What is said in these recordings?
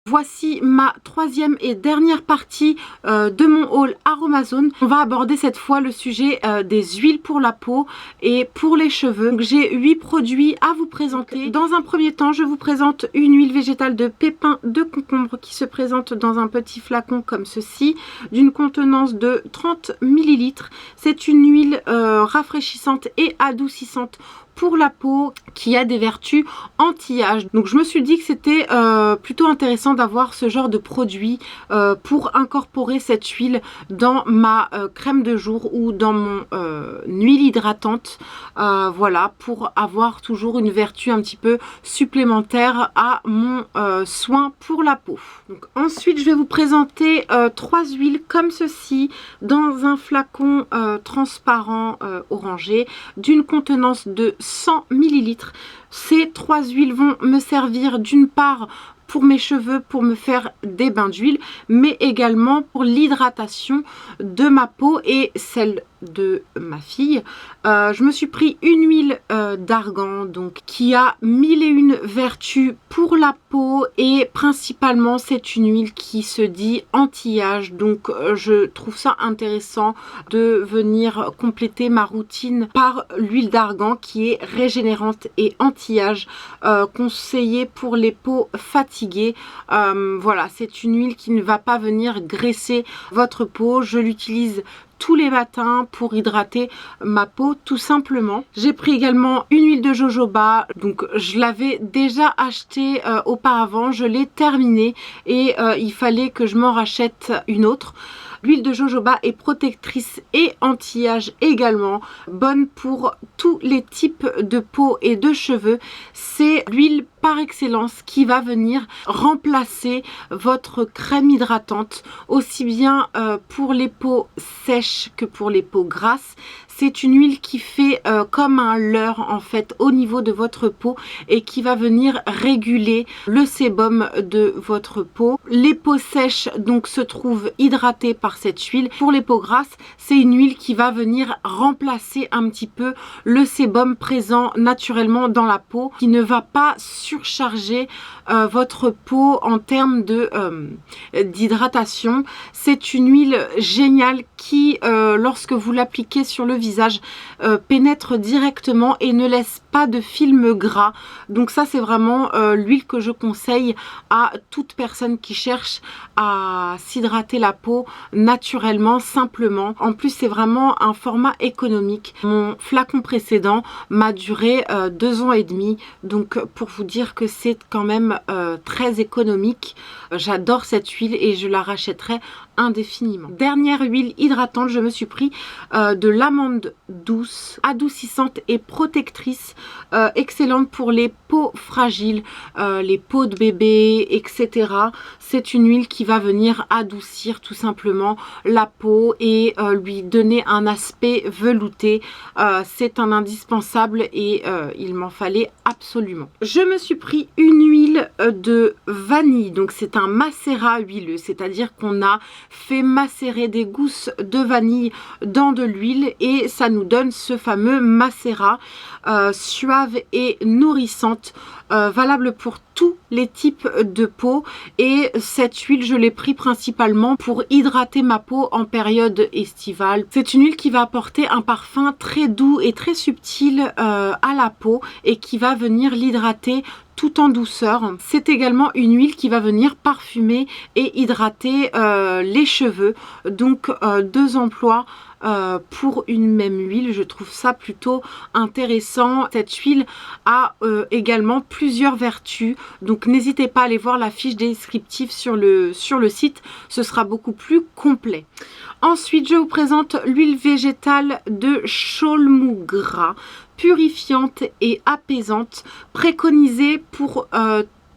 Voici ma troisième et dernière partie de mon haul Aromazone. On va aborder cette fois le sujet des huiles pour la peau et pour les cheveux. J'ai 8 produits à vous présenter. Dans un premier temps, je vous présente une huile végétale de pépins de concombre qui se présente dans un petit flacon comme ceci, d'une contenance de 30 ml. C'est une huile rafraîchissante et adoucissante pour la peau qui a des vertus anti-âge. Donc je me suis dit que c'était plutôt intéressant d'avoir ce genre de produit pour incorporer cette huile dans ma crème de jour ou dans mon huile hydratante. Voilà, pour avoir toujours une vertu un petit peu supplémentaire à mon soin pour la peau. Donc ensuite je vais vous présenter 3 huiles comme ceci dans un flacon transparent orangé d'une contenance de 100 ml. Ces 3 huiles vont me servir d'une part pour mes cheveux, pour me faire des bains d'huile, mais également pour l'hydratation de ma peau et celle de ma fille. Je me suis pris une huile d'argan donc qui a 1001 vertus pour la peau et principalement c'est une huile qui se dit anti-âge, donc je trouve ça intéressant de venir compléter ma routine par l'huile d'argan qui est régénérante et anti-âge, conseillée pour les peaux fatiguées. Voilà, c'est une huile qui ne va pas venir graisser votre peau. Je l'utilise tous les matins pour hydrater ma peau tout simplement. J'ai pris également une huile de jojoba, donc je l'avais déjà achetée auparavant, je l'ai terminée et il fallait que je m'en rachète une autre. L'huile de jojoba est protectrice et anti-âge également, bonne pour tous les types de peau et de cheveux. C'est l'huile par excellence qui va venir remplacer votre crème hydratante, aussi bien pour les peaux sèches que pour les peaux grasses. C'est une huile qui fait comme un leurre en fait au niveau de votre peau et qui va venir réguler le sébum de votre peau. Les peaux sèches donc se trouvent hydratées par cette huile. Pour les peaux grasses, c'est une huile qui va venir remplacer un petit peu le sébum présent naturellement dans la peau, qui ne va pas surcharger votre peau en termes de d'hydratation. C'est une huile géniale qui lorsque vous l'appliquez sur le visage pénètre directement et ne laisse pas de film gras. Donc ça c'est vraiment l'huile que je conseille à toute personne qui cherche à s'hydrater la peau naturellement, simplement. En plus c'est vraiment un format économique. Mon flacon précédent m'a duré 2 ans et demi, donc pour vous dire que c'est quand même très économique. J'adore cette huile et je la rachèterai indéfiniment. Dernière huile hydratante, je me suis pris de l'amande douce, adoucissante et protectrice, excellente pour les peaux fragiles, les peaux de bébé, etc. C'est une huile qui va venir adoucir tout simplement la peau et lui donner un aspect velouté. C'est un indispensable et il m'en fallait absolument. Je me suis pris une huile de vanille, donc c'est un macérat huileux, c'est-à-dire qu'on a fait macérer des gousses de vanille dans de l'huile et ça nous donne ce fameux macérat suave et nourrissante, valable pour tous les types de peau. Et cette huile je l'ai pris principalement pour hydrater ma peau en période estivale. C'est une huile qui va apporter un parfum très doux et très subtil à la peau et qui va venir l'hydrater tout en douceur. C'est également une huile qui va venir parfumer et hydrater les cheveux. Donc 2 emplois pour une même huile, je trouve ça plutôt intéressant. Cette huile a également plusieurs vertus, donc n'hésitez pas à aller voir la fiche descriptive sur le site, ce sera beaucoup plus complet. Ensuite je vous présente l'huile végétale de Cholmou gras, purifiante et apaisante, préconisée pour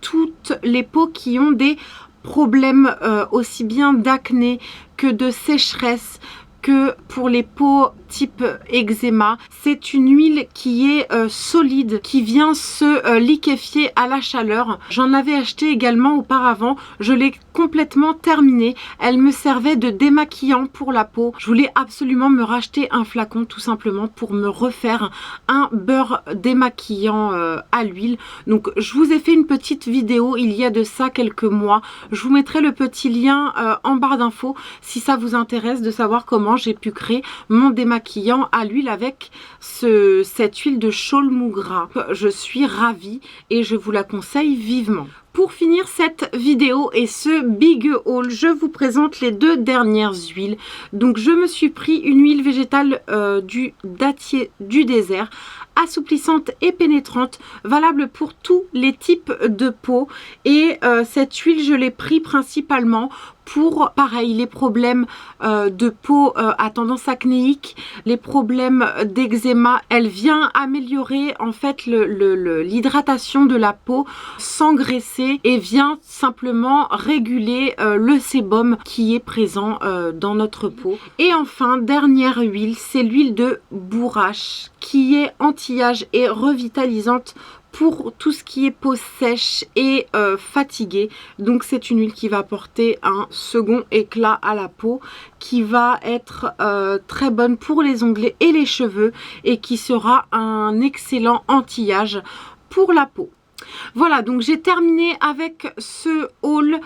toutes les peaux qui ont des problèmes aussi bien d'acné que de sécheresse, que pour les peaux type eczéma. C'est une huile qui est solide, qui vient se liquéfier à la chaleur. J'en avais acheté également auparavant, je l'ai complètement terminée. Elle me servait de démaquillant pour la peau. Je voulais absolument me racheter un flacon tout simplement pour me refaire un beurre démaquillant à l'huile. Donc je vous ai fait une petite vidéo il y a de ça quelques mois. Je vous mettrai le petit lien en barre d'infos si ça vous intéresse de savoir comment j'ai pu créer mon démaquillant à l'huile avec cette huile de saule mou gras. Je suis ravie et je vous la conseille vivement. Pour finir cette vidéo et ce big haul, je vous présente les deux dernières huiles. Donc je me suis pris une huile végétale du dattier du désert, assouplissante et pénétrante, valable pour tous les types de peau. Et cette huile, je l'ai pris principalement pour, pareil, les problèmes de peau à tendance acnéique, les problèmes d'eczéma. Elle vient améliorer en fait l'hydratation de la peau sans graisser et vient simplement réguler le sébum qui est présent dans notre peau. Et enfin, dernière huile, c'est l'huile de bourrache qui est anti-âge et revitalisante pour tout ce qui est peau sèche et fatiguée. Donc c'est une huile qui va apporter un second éclat à la peau, qui va être très bonne pour les ongles et les cheveux et qui sera un excellent anti-âge pour la peau. Voilà, donc j'ai terminé avec ce haul.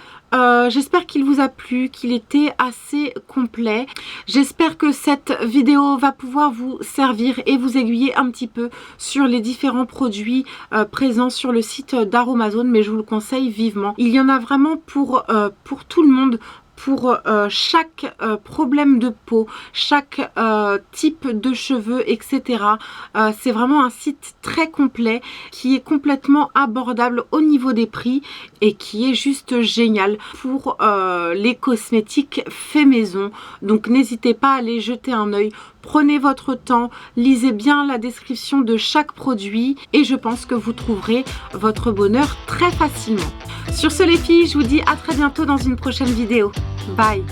J'espère qu'il vous a plu, qu'il était assez complet. J'espère que cette vidéo va pouvoir vous servir et vous aiguiller un petit peu sur les différents produits présents sur le site d'Aromazone, mais je vous le conseille vivement. Il y en a vraiment pour tout le monde, pour chaque problème de peau, chaque type de cheveux, etc. C'est vraiment un site très complet qui est complètement abordable au niveau des prix et qui est juste génial pour les cosmétiques fait maison. Donc n'hésitez pas à aller jeter un œil. Prenez votre temps, lisez bien la description de chaque produit et je pense que vous trouverez votre bonheur très facilement. Sur ce les filles, je vous dis à très bientôt dans une prochaine vidéo. Bye!